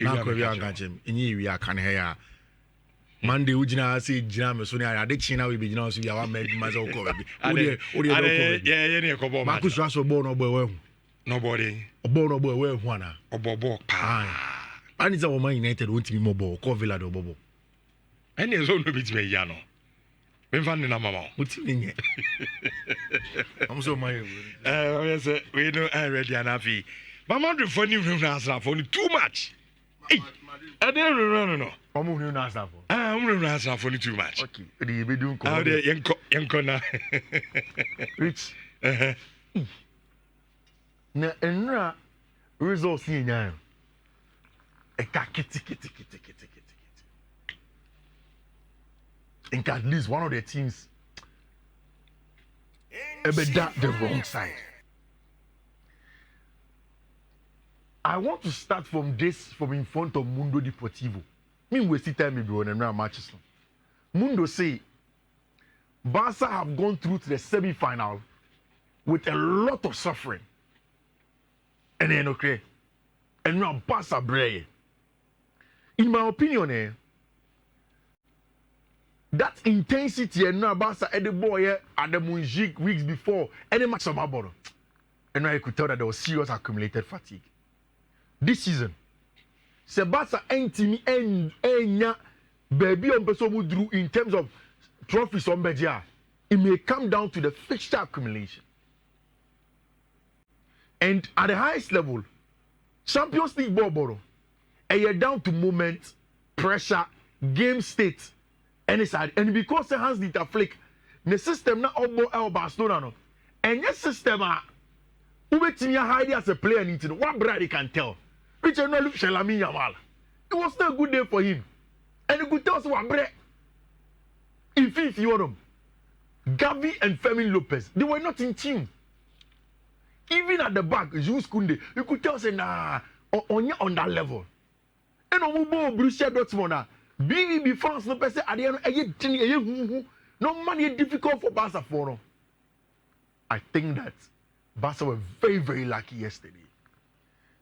na ko wi anka chem enyi wi aka ne ya Monday ujina say jina me so ne ade china we be jina so ya wa me ma so ko be o de yeah ne ko bo ma Marcus Rashford ball no boy we nobody ball no boy we hu ana obobo pa ani za wo Man United won timi mo ball ko Villa do bobo ene so no bit me ya no me fan na mama o timi nye am so my yes we know already anafi mama do funny room na asra for too much no omo hu na asra for omo na asra for too much okay the be do nko yenko na rich na enra results yin yan e ka kiti think at least one of the teams that the wrong side. I want to start from in front of Mundo Deportivo. Me waste time me bro and matches. Mundo say Barca have gone through to the semi-final with a lot of suffering. And then okay. And now Barca brave. In my opinion, that intensity and now Barca at the boy at the Munjik weeks before any match of Maboro. And now you could tell that there was serious accumulated fatigue. This season, Barca ain't me enya baby on person drew in terms of trophies on Bedia. It may come down to the fixture accumulation. And at the highest level, Champions League ball, and you're down to moment, pressure, game state, and it's hard. And because the hands did flick, the system now all Barcelona no, and your system Ubetinya hide as a player into one brother can tell. Which no look Shalami Yamal. It was not a good day for him. And you could tell us what bread. If you want them, Gavi and Fermin Lopez, they were not in tune. Even at the back, Jules Koundé, you could tell us nah on that level. And on Mubo Borussia Dortmund, BVB France no person at the end no money difficult for Barca for no. I think that Barca were very, very lucky yesterday.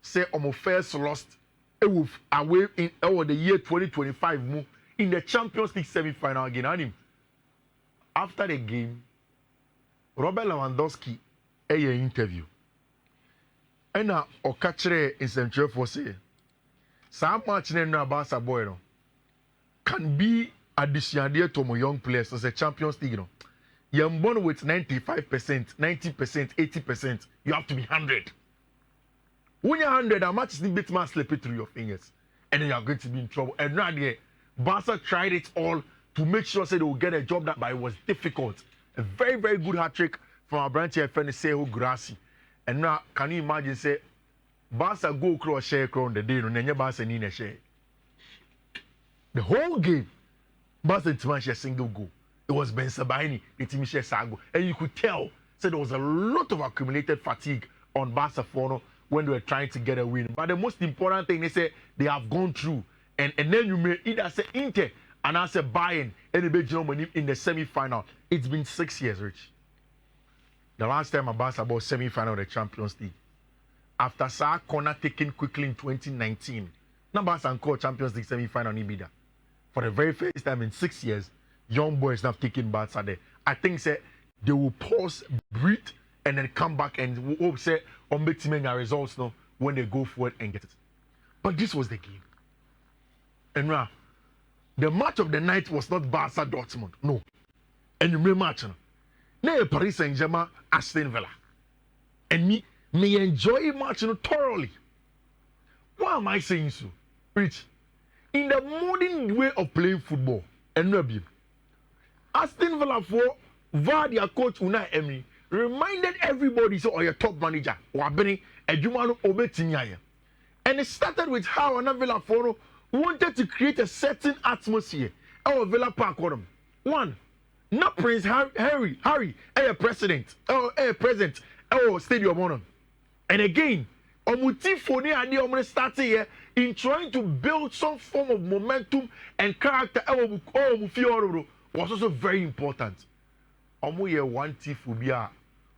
Say on first lost away in the year 2025 in the Champions League semi-final again. After the game, Robert Lewandowski a interview. And now Okachre in Central for say, some match na Barca boy no can be additional to my young players as a Champions League no. You're born with 95%, 90%, 80%. You have to be 100. When you're 100, a match is a bit more slip it through your fingers. And then you're going to be in trouble. And now Barca tried it all to make sure they will get a job done, but it was difficult. A very, very good hat-trick from our branch here, Sehu Grassi. And now, can you imagine, say, Barca go across share crown the day, and Barca need a share. The whole game, Barca didn't share a single goal. It was Ben Sabaini, the team share Sago. And you could tell, so there was a lot of accumulated fatigue on Barca when they were trying to get a win. But the most important thing, they say they have gone through. And then you may either say Inter and I say Bayern and the big Germany in the semi-final. It's been 6 years, Rich. The last time Barca about semi-final of the Champions League. After Sa corner taken quickly in 2019. Now Barca called Champions League semi-final in Ibida. For the very first time in 6 years, young boys now taking Barca there. I think say they will pause, breathe, and then come back and hope say on make team results now when they go forward and get it. But this was the game. And now, the match of the night was not Barca Dortmund. No. And the main match now Paris Saint-Germain Aston Villa. And me enjoy match thoroughly. Why am I saying so? Rich, in the modern way of playing football, and Rabbi, Aston Villa for their coach Unai Emery reminded everybody so or your top manager Wabeni Ejumanu Obetinyaya. And it started with how Anna Villa for wanted to create a certain atmosphere our Villa Park on them. One, not Prince Harry, a president, stadium on them. And again, Omuti Fone Adi Omre started here in trying to build some form of momentum and character was also very important. Omuye one tifubia,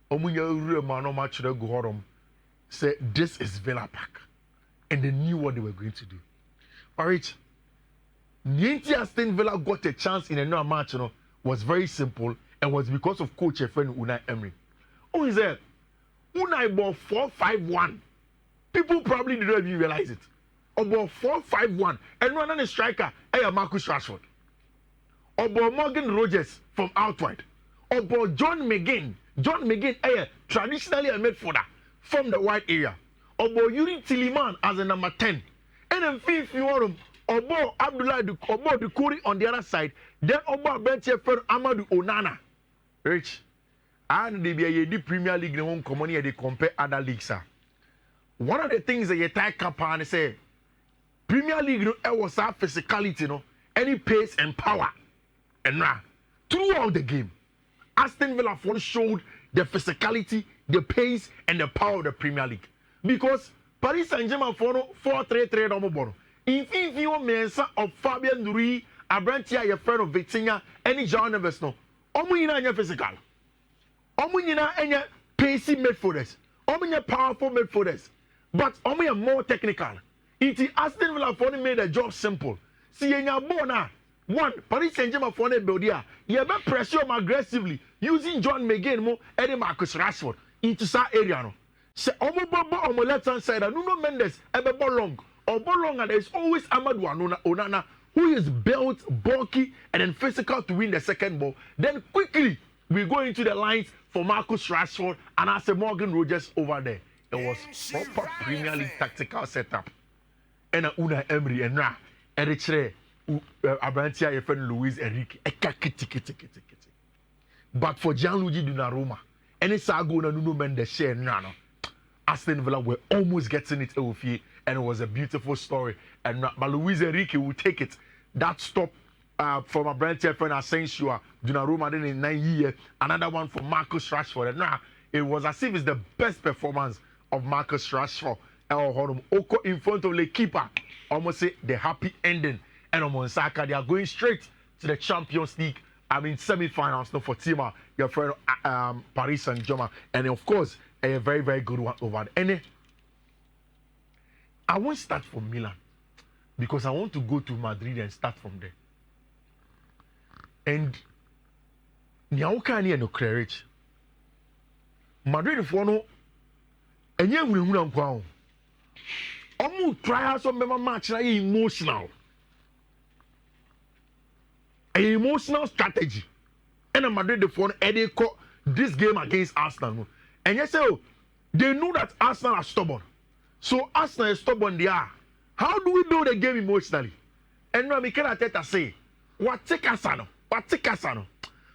Omuye Remano Machre Gohorum said this is Villa Park. And they knew what they were going to do. Rich, the Aston Villa got a chance in another match, was very simple and was because of coach friend Unai Emery. Who is that? Unai ball 4-5-1. People probably didn't even realize it. About 4-5-1. And one on the striker, Marcus Rashford. About Morgan Rogers from out wide. About John McGinn. John McGinn, traditionally a midfielder from the wide area. About Yuri Tiliman as a number 10. And then Fiifi-Manfred, about Abdullah about Dukuri on the other side. Then about Benche for Amadou Onana. Rich. And they be the Premier League in one company they compare other leagues. Sir. One of the things that you take up and say, Premier League was our physicality, any pace and power. And now, throughout the game, Aston Villa showed the physicality, the pace, and the power of the Premier League. Because Paris Saint-Germain 4-3-3 no in Fiifi Mensa of Fabian Rui, Abrantia, your friend of Vitinha, any John Neves, no. Omuina physical. Omuina any pacey midfielders. Omuina powerful midfielders. But Omuina more technical. It is Aston Villa made the job simple. See in your bona. One, Paris Saint-Germain for the build here. You have pressure them aggressively using John McGinn mo and Marcus Rashford into that area. No. Say on the left hand side, Nuno Mendes ebe long. Or long, and there is always Amadou Onana who is built, bulky, and then physical to win the second ball. Then quickly we go into the lines for Marcus Rashford and as Morgan Rogers over there. It was proper Premier League tactical setup. And Unai Emery and now Eritrea Abrantia your friend Luis Enrique. But for Gianluigi Donnarumma, any Sago na Nuno Mendes share nano. Aston Villa were almost getting it over, and it was a beautiful story. And but Luis Enrique will take it. That stop from Abrantia friend Asensio, Donnarumma then in 9 years. Another one for Marcus Rashford. And now it was as if it's the best performance of Marcus Rashford. Oko in front of the keeper. Almost say the happy ending. And on Saka, they are going straight to the Champions League. Semi-finals no for Tima, your friend Paris Saint-Germain. And of course, a very, very good one over there. And I won't start from Milan because I want to go to Madrid and start from there. And Niauka no courage. Madrid for no, and you will go. I'm try some match like emotional. An emotional strategy. And a Madrid the phone and they call this game against Arsenal. And you say, they know that Arsenal are stubborn. So Arsenal is stubborn they are. How do we build the game emotionally? And now Mikel Arteta say, what take Asano?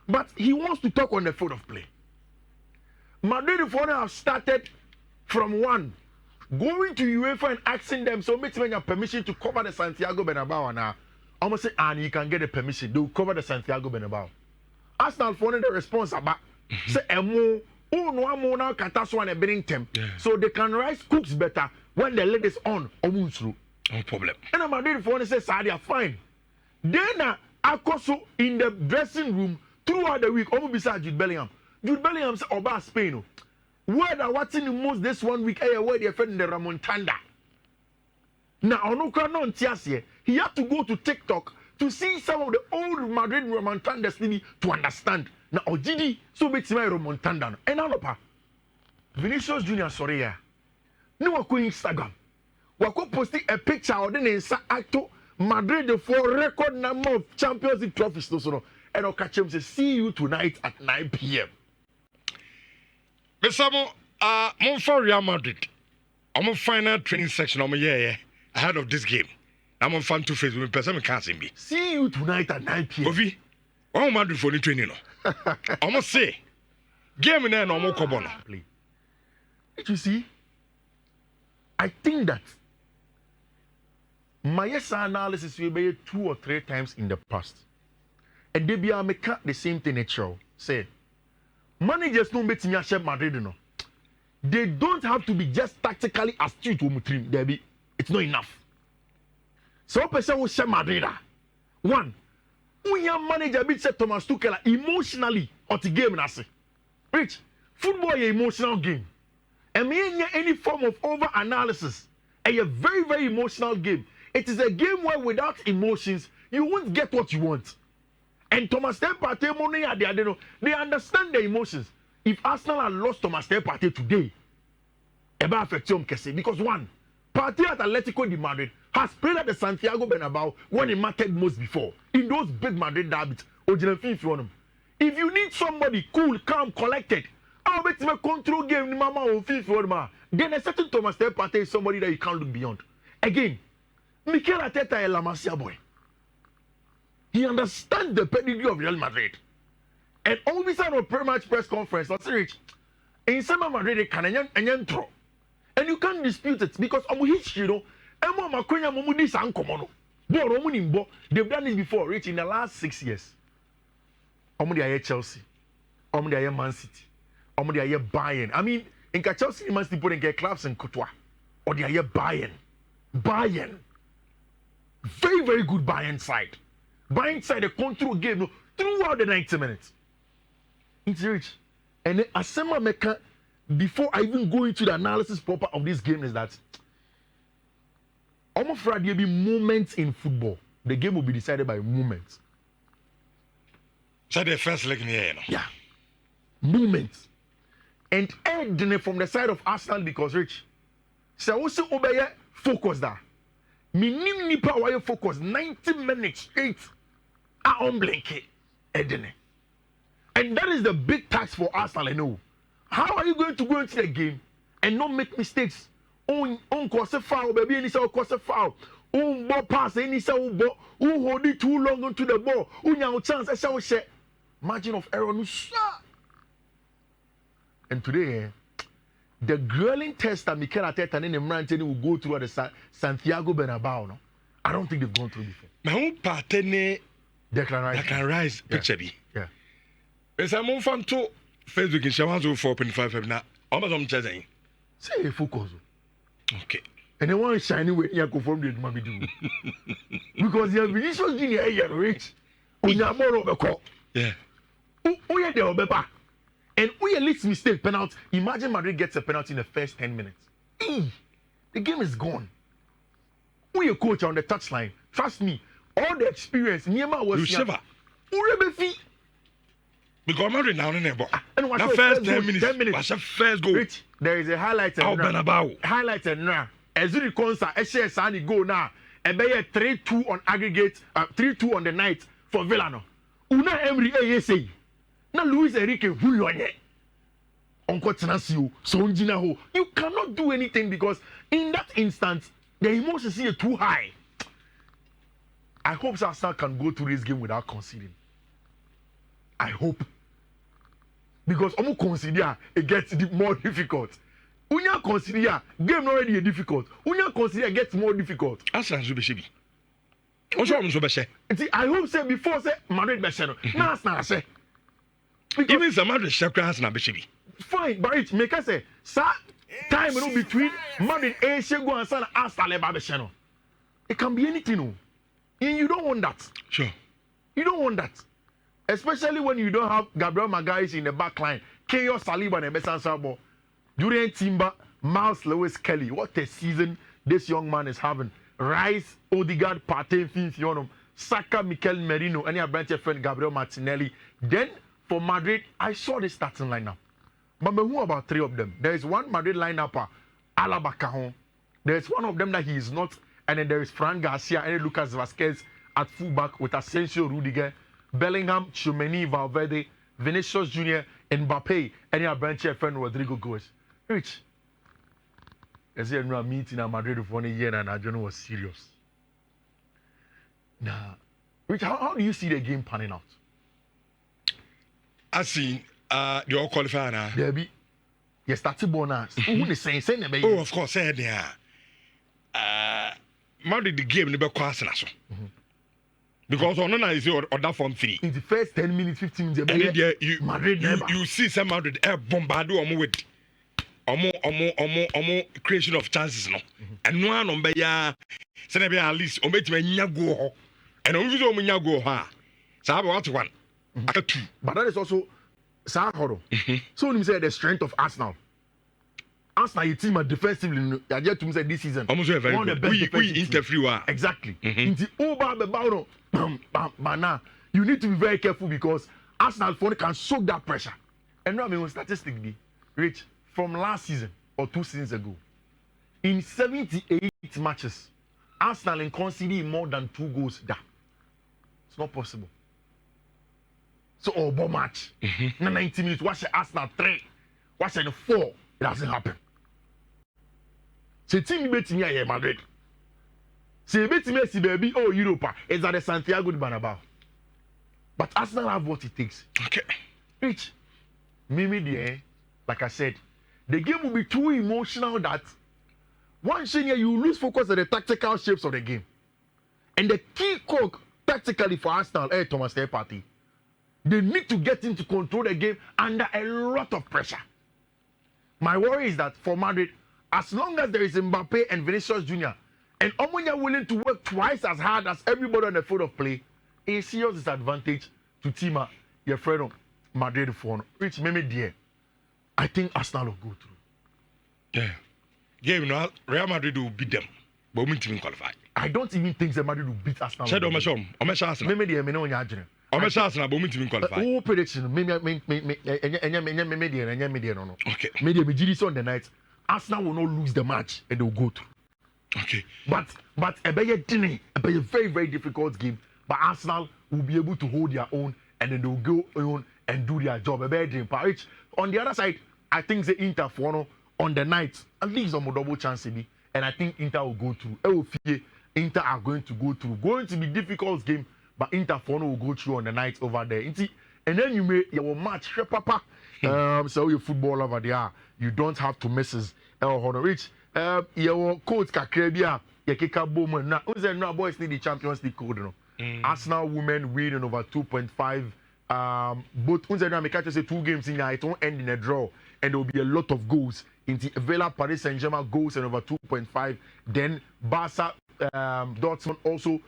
But he wants to talk on the field of play. Madrid the phone have started from one. Going to UEFA and asking them, so make your permission to cover the Santiago Bernabeu now. Almost say, and you can get the permission. They will cover the Santiago Bernabeu. Arsenal phone the response about say, no now Kataswan and Bennington. So they can rice cooks better when the leg is on. No problem. And I'm Madrid phone says, Sadia, fine. Then Akoso in the dressing room throughout the week, almost beside Jude Bellingham. Jude Bellingham said, Oba Spain. Where they're watching the most this 1 week, where they're friend the Ramontanda. Now, he had to go to TikTok to see some of the old Madrid Ramontandas to understand. Now, Ojidi, so makes my Ramontanda. And Alopa, Vinicius Junior, sorry, yeah. No, we're going Instagram. We're going posting a picture of the acto Madrid for record number of Champions League trophies. And I'll catch him say, see you tonight at 9 p.m. Besamo, I'm for Real Madrid. I'm a final training section. I'm ahead of this game. I'm on fan to face with person can't see me. See you tonight at 9 p.m. Ovi, what am I doing for the training? I must say, game in there no more kobono. Did you see? I think that my analysis will be 2 or 3 times in the past. And they be make the same thing natural. Say, managers don't bet me a Madrid no. They don't have to be just tactically astute to Mutrim. Debbie, it's not enough. So person will share Madrid. One, we have manager bit said Thomas Tuchel emotionally or the game nasi. Rich, football is an emotional game. And me any form of over analysis, a very, very emotional game. it is a game where without emotions, you won't get what you want. And Thomas Partey, they understand the emotions. If Arsenal had lost Thomas Partey today, it will affect them because one, Partey at Atletico de Madrid has played at the Santiago Bernabeu when it mattered most before. In those big Madrid derbies, if you need somebody cool, calm, collected, I'll bet you control game, then a certain Thomas Partey is somebody that you can't look beyond. Again, Mikel Arteta is La Masia boy. He understands the pedigree of Real Madrid. And always on a pre-match press conference, in some Madrid, they can enter. And you can't dispute it because history, they've done this before, Rich, in the last 6 years. Chelsea, Man City, Bayern. I mean, in Chelsea, Man City put in clubs in Courtois, or they are Bayern. Bayern. Very, very good Bayern side. Bayern side, the control game throughout the 90 minutes. It's rich. And then Asema Meka, before I even go into the analysis proper of this game, is that I'm afraid there'll be moments in football. The game will be decided by moments. So the first leg in the air, yeah. Moments. And Ed from the side of Arsenal because Rich. So also obey focus there. Minim nipa why focus 90 minutes straight. On blanket. Edene. And that is the big task for Arsenal, I know. How are you going to go into the game and not make mistakes? On cause a foul, baby, and it's all cause a foul. Ball pass, and it's all ball. Hold it too long onto the ball. Now chance, I shall say. Margin of error, no sir. And today, the grueling test that Mikel Arteta and Emre will go through at the Santiago Bernabeu, no? I don't think they've gone through before. My own partner, Declan Rice picture. Yeah. Yes, I'm on fan to Facebook in Shawanzo 4.5 now. Almost on Chazay. Say focus. Okay. And they want to shine away here conform the Mami do. Because you have Vinicius Junior here, Rich. Yeah. Who are the Obepa? And we at least mistake penalty. Imagine Madrid gets a penalty in the first 10 minutes. The game is gone. We a coach on the touchline. Trust me, all the experience. Niema was Shiva. Urebefi. Because Madrid now in the ball. And the first 10 minutes. What's the first goal? Rich, there is a highlight. Highlight and now. Ezuri Konsa, Eshe Sani go now. And be 3-2 on aggregate, 3-2 on the night for Villano. Una Emery ASA. Now Luis Enrique Hulionye. Uncle Tenasio, Sonjina Ho. You cannot do anything because in that instance, the emotions here too high. I hope Arsenal can go through this game without conceding. I hope. Because Omo consider it gets more difficult. Unya consider game already difficult. Unya consider it gets more difficult. Arsenal should be. I hope say before say Madrid Beshano. Now Arsenal say. Even the Madrid Shakra has not been. Fine, but it make us say, sir, time between Madrid and Shego and Sana Arsenal Beshano. It can be anything. No. And you don't want that. Sure. You don't want that. Especially when you don't have Gabriel Magalhaes in the back line, Keyo Saliba and Emerson Sabo, Durian Timber, Miles Lewis Kelly. What a season this young man is having. Rice, Odegaard, Partey, Fiifi-Manfred, Saka, Mikel Merino, and your branch friend Gabriel Martinelli. Then for Madrid, I saw the starting lineup. But who about three of them? There is one Madrid lineup, Alaba Cajon. There is one of them that he is not, and then there is Fran Garcia and Lucas Vazquez at fullback with Asensio, Rudiger, Bellingham, Tchouameni, Valverde, Vinicius Junior, Mbappe, and your branch friend Rodrigo Goes. Rich, I said no meeting at Madrid for 1 year and I don't know was serious. Now, Rich, how do you see the game panning out? I see the all qualifier now. There be. You started bonus. Who is saying oh, of course, said yeah. Madrid the game never cross na so. Because on na is or that form 3. In the first 10 minutes, 15 minutes, and then you Madrid you see some Madrid bombard with creation of chances no. And no one be ya say be at least be nya go ho. And on you nya go ha. So about one. Aka 2. But that is also Sahoro. So when you say the strength of Arsenal. Arsenal your team are defensively. I get to say this season. Almost very one of the good. best We interfere. Exactly. Into over the battle, but now you need to be very careful because Arsenal phone can soak that pressure. And now I mean statistically, Rich, from last season or 2 seasons ago, in 78 matches, Arsenal in conceding more than 2 goals. That it's not possible. So over match, 90 minutes. Watch Arsenal 3, watch 4. It doesn't happen. So team beating here Madrid. So beating me baby oh Europa is at the Santiago de Bernabeu. But Arsenal have what it takes. Okay. Rich, Mimi there, like I said, the game will be too emotional that one thing here you lose focus on the tactical shapes of the game. And the key cook tactically for Arsenal, Thomas Day Party, they need to get into control the game under a lot of pressure. My worry is that for Madrid, as long as there is Mbappe and Vinicius Jr., and Omonia willing to work twice as hard as everybody on the field of play, a serious disadvantage to Tima, your friend Madrid for Rich Meme dear. I think Arsenal will go through. Yeah. Yeah, you know, Real Madrid will beat them, but we will qualify. I don't even think the Madrid will beat Arsenal. Said Omeshom, Arsenal. Meme dear, me no nyajene. Arsenal, but we will qualify. Who prediction? Meme dear, no. Okay. Maybe me on the night. Arsenal will not lose the match and they will go through. Okay. But a very, very difficult game. But Arsenal will be able to hold their own and then they'll go on and do their job. A very dream. On the other side, I think the Inter for on the night, at least on a double chance and I think Inter will go through. Inter are going to go through. Going to be difficult game, but Inter for will go through on the night over there. And then you may your match, papa. So your football over there, you don't have to miss Rich. Your coach Kakrabia, your kicker Bowman. Now, boys need the Champions League code. No? Arsenal women winning over 2.5. Both I can't say 2 games in here, it won't end in a draw, and there will be a lot of goals. In the Villa Paris Saint-Germain goals and over 2.5. Then Barca, Dortmund also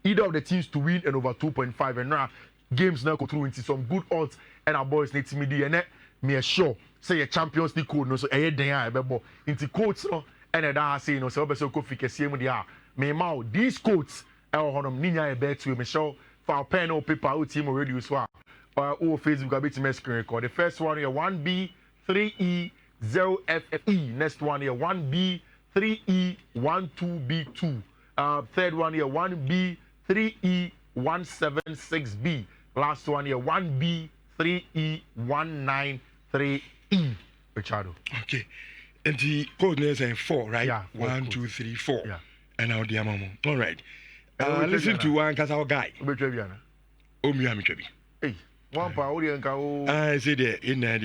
either of the teams to win and over 2.5. And now games now go through into some good odds, and our boys need to me and me sure say a Champions League code no so eh den a bebo into codes no and that say no so be so kofi kese mu dia me ma these codes e ho honom ninya e bet we me sure for pen or paper o team radio so or Facebook abit me screen record. The first one here 1B 3E 0FFE, next one here 1B 3E 12B2, third one here 1B 3E 176B, last one here 1B 3E 193E. Richardo. Okay. And the code is 4, right? Yeah. 1, 2, 3, 4. Yeah. And now the amamo. All right. Listen to one because our guy. Oh, me, I'm Hey, one power, I say there in there,